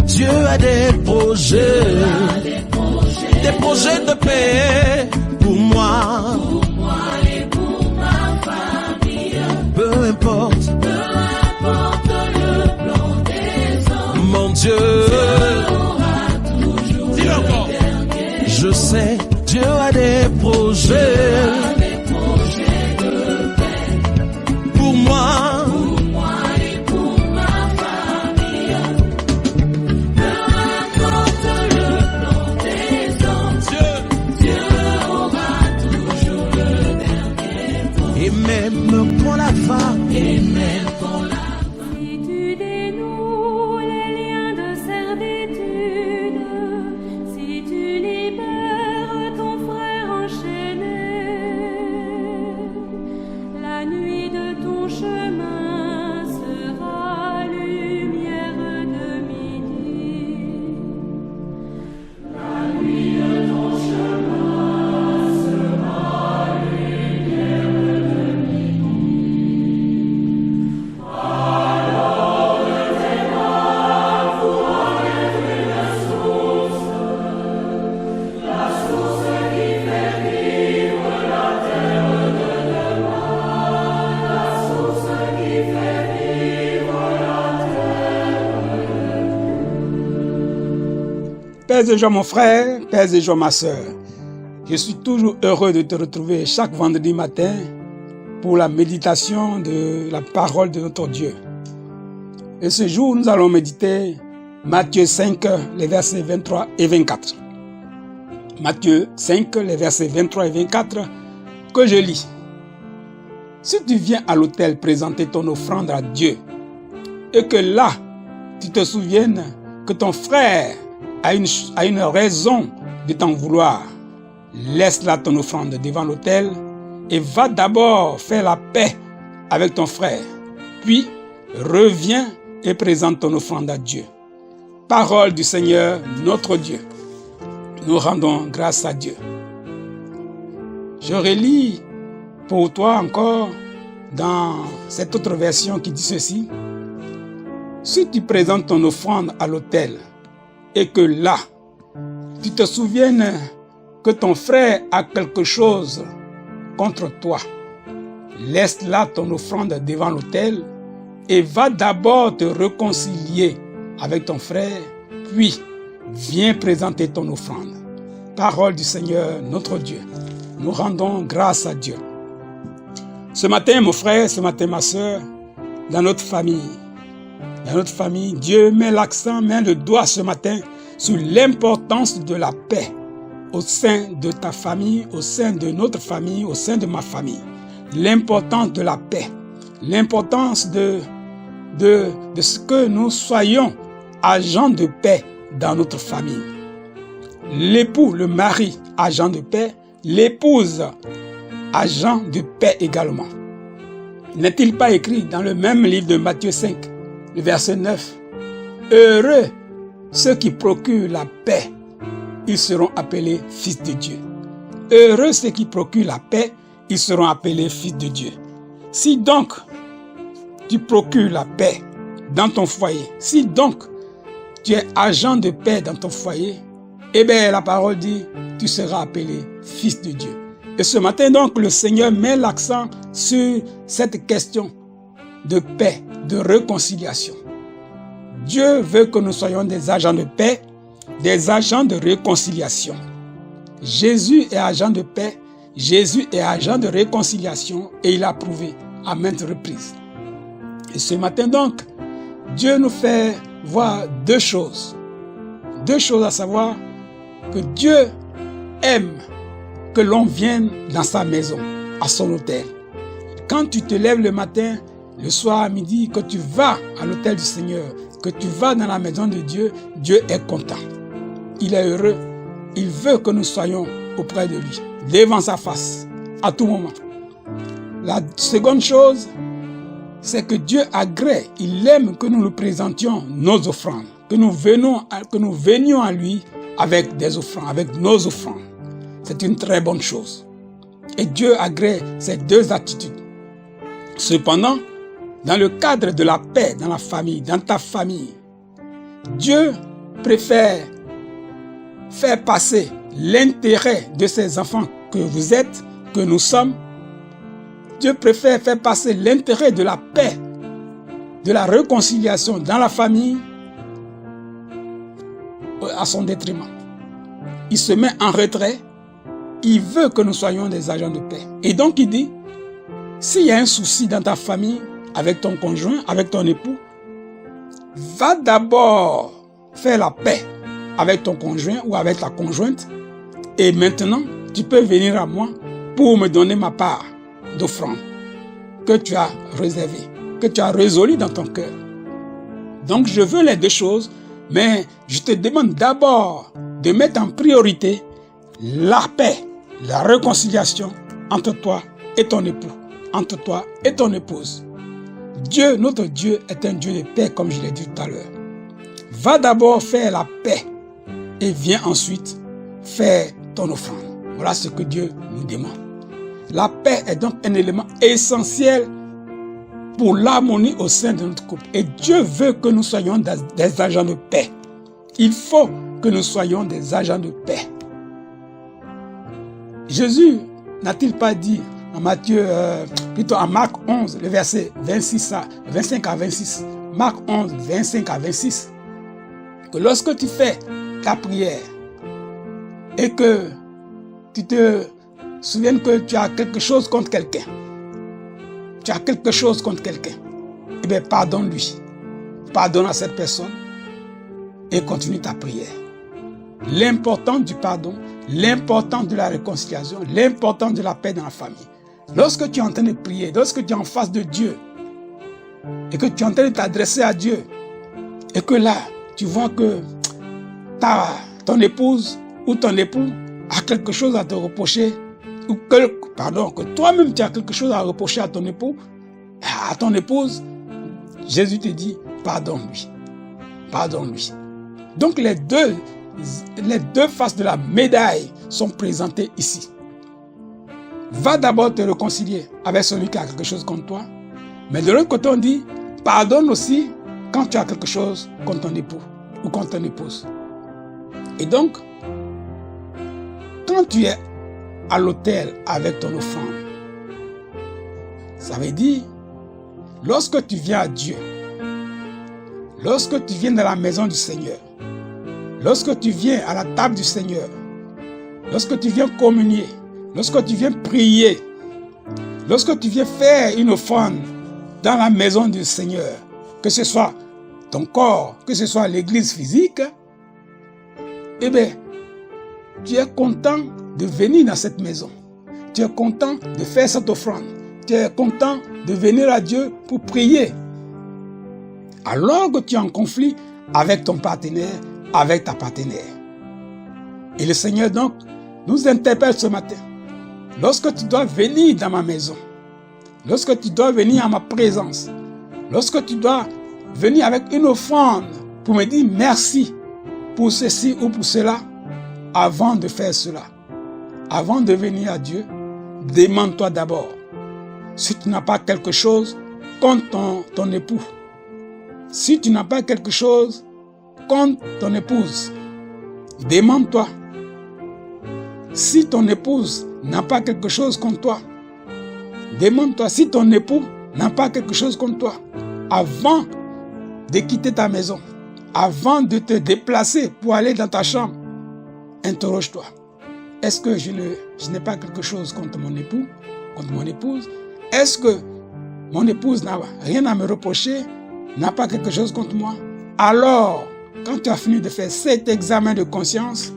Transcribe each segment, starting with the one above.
Dieu a des projets de paix pour moi et pour ma famille. Peu importe le plan des hommes, mon Dieu aura toujours dis-le encore. le dernier. Je sais Dieu a des projets De paix pour moi pour moi et pour ma famille. Peu importe le plan des hommes, Dieu aura toujours le dernier mot. et même quand la femme Et même quand la Si tu dénoues les liens de servitude, si tu libères ton frère enchaîné, la nuit de ton chemin sera lumière de midi. Père et Jean, mon frère, Père et Jean, ma sœur, je suis toujours heureux de te retrouver chaque vendredi matin pour la méditation de la parole de notre Dieu. Et ce jour, nous allons méditer Matthieu 5, les versets 23 et 24. Matthieu 5, les versets 23 et 24, que je lis. Si tu viens à l'autel présenter ton offrande à Dieu, et que là, tu te souviennes que ton frère a une raison de t'en vouloir, laisse là ton offrande devant l'autel et va d'abord faire la paix avec ton frère. Puis, reviens et présente ton offrande à Dieu. Parole du Seigneur, notre Dieu. Nous rendons grâce à Dieu. Je relis pour toi encore dans cette autre version qui dit ceci. Si tu présentes ton offrande à l'autel et que là, tu te souviennes que ton frère a quelque chose contre toi, laisse là ton offrande devant l'autel et va d'abord te réconcilier avec ton frère, puis viens présenter ton offrande. Parole du Seigneur, notre Dieu. Nous rendons grâce à Dieu. Ce matin, mon frère, ce matin, ma soeur, dans notre famille, Dieu met l'accent, met le doigt ce matin sur l'importance de la paix au sein de ta famille, au sein de notre famille, au sein de ma famille. L'importance de la paix, l'importance de ce que nous soyons agents de paix dans notre famille. L'époux, le mari, agent de paix, l'épouse, agent de paix également. N'est-il pas écrit dans le même livre de Matthieu 5, le verset 9, « Heureux ceux qui procurent la paix, ils seront appelés fils de Dieu. » Heureux ceux qui procurent la paix, ils seront appelés fils de Dieu. Si donc tu procures la paix dans ton foyer, si donc tu es agent de paix dans ton foyer, eh bien la parole dit, tu seras appelé fils de Dieu. Et ce matin donc, le Seigneur met l'accent sur cette question de paix, de réconciliation. Dieu veut que nous soyons des agents de paix, des agents de réconciliation. Jésus est agent de paix, Jésus est agent de réconciliation et il a prouvé à maintes reprises. Et ce matin donc, Dieu nous fait voir deux choses. Deux choses à savoir, que Dieu aime que l'on vienne dans sa maison, à son autel. Quand tu te lèves le matin, le soir à midi, que tu vas à l'autel du Seigneur, que tu vas dans la maison de Dieu, Dieu est content. Il est heureux. Il veut que nous soyons auprès de lui, devant sa face, à tout moment. La seconde chose, c'est que Dieu agrée, il aime que nous lui présentions nos offrandes, que nous venions à lui avec des offrandes, avec nos offrandes. C'est une très bonne chose. Et Dieu agrée ces deux attitudes. Cependant, dans le cadre de la paix dans la famille, dans ta famille, Dieu préfère faire passer l'intérêt de ses enfants que vous êtes, que nous sommes. Dieu préfère faire passer l'intérêt de la paix, de la réconciliation dans la famille à son détriment. Il se met en retrait. Il veut que nous soyons des agents de paix. Et donc il dit, s'il y a un souci dans ta famille, avec ton conjoint, avec ton époux, va d'abord faire la paix avec ton conjoint ou avec ta conjointe. Et maintenant, tu peux venir à moi pour me donner ma part d'offrande que tu as réservée, que tu as résolue dans ton cœur. Donc je veux les deux choses, mais je te demande d'abord de mettre en priorité la paix, la réconciliation entre toi et ton époux, entre toi et ton épouse. Dieu, notre Dieu, est un Dieu de paix, comme je l'ai dit tout à l'heure. Va d'abord faire la paix et viens ensuite faire ton offrande. Voilà ce que Dieu nous demande. La paix est donc un élément essentiel pour l'harmonie au sein de notre couple. Et Dieu veut que nous soyons des agents de paix. Il faut que nous soyons des agents de paix. Jésus n'a-t-il pas dit en en Marc 11, le verset 25 à 26, Marc 11, 25 à 26, que lorsque tu fais ta prière et que tu te souviens que tu as quelque chose contre quelqu'un, eh bien pardonne-lui, pardonne à cette personne et continue ta prière. L'important du pardon, l'important de la réconciliation, l'important de la paix dans la famille. Lorsque tu es en train de prier, lorsque tu es en face de Dieu et que tu es en train de t'adresser à Dieu et que là, tu vois que ton épouse ou ton époux a quelque chose à te reprocher ou que toi-même tu as quelque chose à reprocher à ton époux, à ton épouse, Jésus te dit, pardonne-lui. Pardonne-lui. Donc les deux faces de la médaille sont présentées ici. Va d'abord te réconcilier avec celui qui a quelque chose contre toi. Mais de l'autre côté, on dit, pardonne aussi quand tu as quelque chose contre ton époux ou contre ton épouse. Et donc, quand tu es à l'autel avec ton offrande, ça veut dire, lorsque tu viens à Dieu, lorsque tu viens dans la maison du Seigneur, lorsque tu viens à la table du Seigneur, lorsque tu viens communier, lorsque tu viens prier, lorsque tu viens faire une offrande dans la maison du Seigneur, que ce soit ton corps, que ce soit l'église physique, eh bien, tu es content de venir dans cette maison. Tu es content de faire cette offrande. Tu es content de venir à Dieu pour prier. Alors que tu es en conflit avec ton partenaire, avec ta partenaire. Et le Seigneur donc nous interpelle ce matin. Lorsque tu dois venir dans ma maison, lorsque tu dois venir à ma présence, lorsque tu dois venir avec une offrande pour me dire merci pour ceci ou pour cela, avant de faire cela, avant de venir à Dieu, demande-toi d'abord si tu n'as pas quelque chose contre ton époux, si tu n'as pas quelque chose contre ton épouse, demande-toi si ton épouse n'a pas quelque chose contre toi. Demande-toi si ton époux n'a pas quelque chose contre toi. Avant de quitter ta maison, avant de te déplacer pour aller dans ta chambre, interroge-toi. Est-ce que je n'ai pas quelque chose contre mon époux, contre mon épouse? Est-ce que mon épouse n'a rien à me reprocher, n'a pas quelque chose contre moi? Alors, quand tu as fini de faire cet examen de conscience,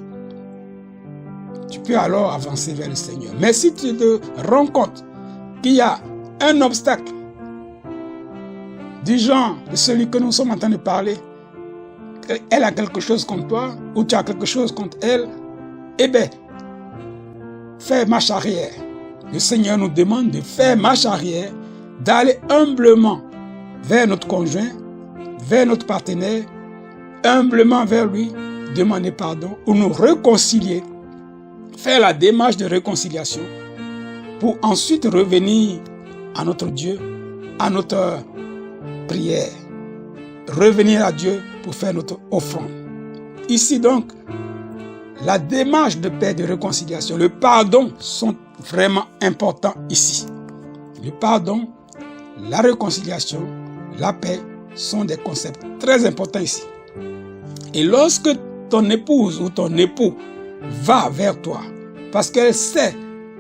tu peux alors avancer vers le Seigneur. Mais si tu te rends compte qu'il y a un obstacle du genre de celui que nous sommes en train de parler, elle a quelque chose contre toi ou tu as quelque chose contre elle, eh bien, fais marche arrière. Le Seigneur nous demande de faire marche arrière, d'aller humblement vers notre conjoint, vers notre partenaire, humblement vers lui, demander pardon ou nous réconcilier, faire la démarche de réconciliation pour ensuite revenir à notre Dieu, à notre prière, revenir à Dieu pour faire notre offrande. ici donc, la démarche de paix, de réconciliation, le pardon sont vraiment importants ici. Le pardon, la réconciliation, la paix sont des concepts très importants ici. Et lorsque ton épouse ou ton époux va vers toi, parce qu'elle sait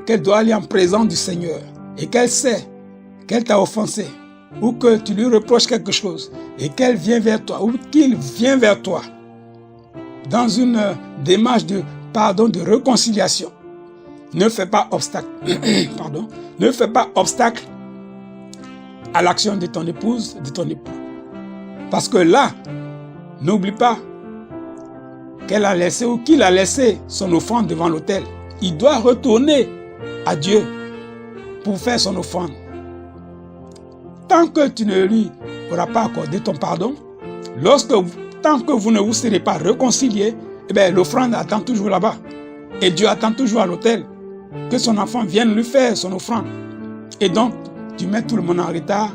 qu'elle doit aller en présence du Seigneur, et qu'elle sait qu'elle t'a offensé, ou que tu lui reproches quelque chose, et qu'elle vient vers toi, ou qu'il vient vers toi, dans une démarche de pardon, de réconciliation, ne fais pas obstacle, pardon, ne fais pas obstacle à l'action de ton épouse, de ton époux. Parce que là, n'oublie pas qu'elle a laissé ou qu'il a laissé son offrande devant l'autel. Il doit retourner à Dieu pour faire son offrande. Tant que tu ne lui auras pas accordé ton pardon, tant que vous ne vous serez pas réconciliés, eh bien, l'offrande attend toujours là-bas. Et Dieu attend toujours à l'autel que son enfant vienne lui faire son offrande. Et donc, tu mets tout le monde en retard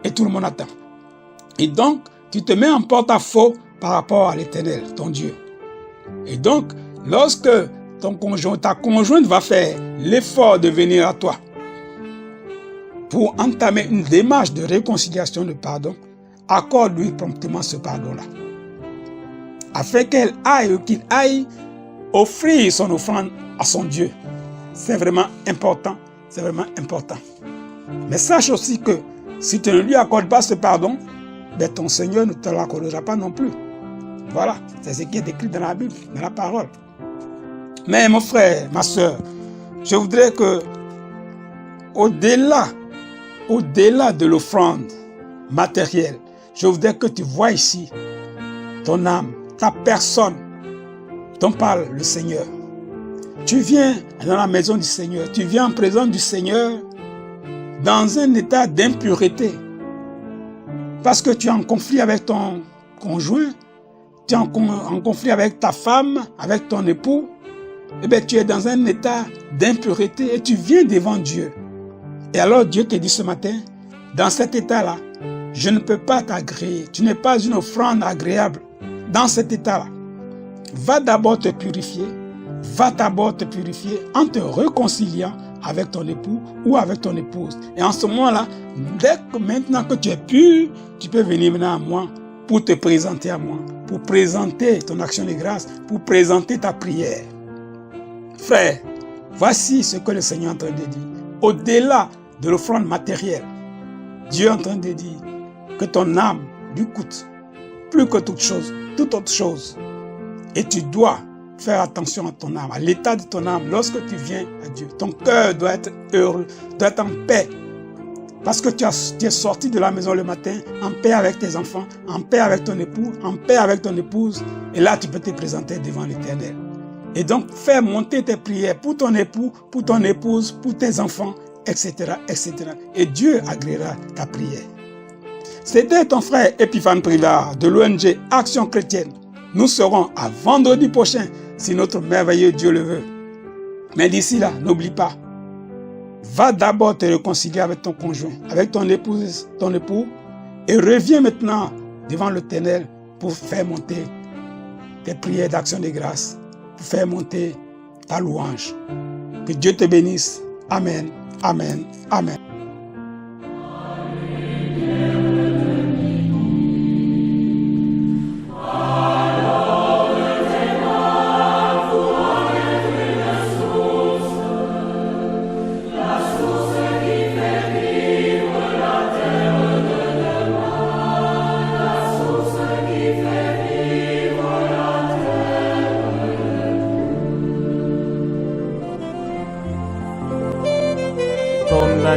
et tout le monde attend. Et donc, tu te mets en porte-à-faux par rapport à l'Éternel, ton Dieu. Et donc, lorsque ta conjointe va faire l'effort de venir à toi pour entamer une démarche de réconciliation, de pardon, accorde-lui promptement ce pardon-là. Afin qu'elle aille ou qu'il aille offrir son offrande à son Dieu. C'est vraiment important. C'est vraiment important. Mais sache aussi que si tu ne lui accordes pas ce pardon, ben ton Seigneur ne te l'accordera pas non plus. Voilà, c'est ce qui est écrit dans la Bible, dans la parole. Mais mon frère, ma soeur, je voudrais que au-delà de l'offrande matérielle, je voudrais que tu vois ici ton âme, ta personne dont parle le Seigneur. Tu viens dans la maison du Seigneur, tu viens en présence du Seigneur dans un état d'impureté. Parce que tu es en conflit avec ton conjoint, tu es en conflit avec ta femme, avec ton époux, eh bien tu es dans un état d'impureté et tu viens devant Dieu. Et alors Dieu te dit ce matin, dans cet état-là, je ne peux pas t'agréer, tu n'es pas une offrande agréable dans cet état-là. Va d'abord te purifier, en te réconciliant avec ton époux ou avec ton épouse. Et en ce moment-là, maintenant que tu es pur, tu peux venir maintenant à moi pour te présenter à moi, pour présenter ton action de grâce, pour présenter ta prière. Frère, voici ce que le Seigneur est en train de dire. Au-delà de l'offrande matérielle, Dieu est en train de dire que ton âme lui coûte plus que toute autre chose. Et tu dois faire attention à ton âme, à l'état de ton âme lorsque tu viens à Dieu. Ton cœur doit être heureux, doit être en paix. Parce que tu es sorti de la maison le matin en paix avec tes enfants, en paix avec ton époux, en paix avec ton épouse. Et là, tu peux te présenter devant l'Éternel. Et donc, fais monter tes prières pour ton époux, pour ton épouse, pour tes enfants, etc., etc. Et Dieu agréera ta prière. C'était ton frère Epiphane Privard de l'ONG Action Chrétienne. Nous serons à vendredi prochain, si notre merveilleux Dieu le veut. Mais d'ici là, n'oublie pas, va d'abord te réconcilier avec ton conjoint, avec ton épouse, ton époux, et reviens maintenant devant l'Éternel pour faire monter tes prières d'action de grâce, pour faire monter ta louange. Que Dieu te bénisse. Amen, amen, amen.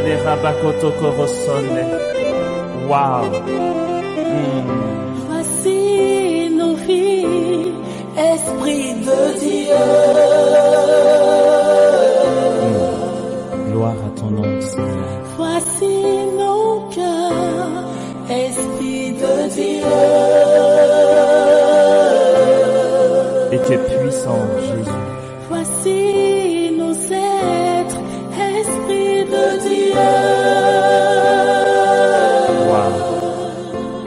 de Rabakoto Korosone. Wow. Voici nos vies, Esprit de Dieu. Gloire à ton nom, Seigneur. Voici nos cœurs, Esprit de Dieu. Et tu es puissant, Jésus. Voici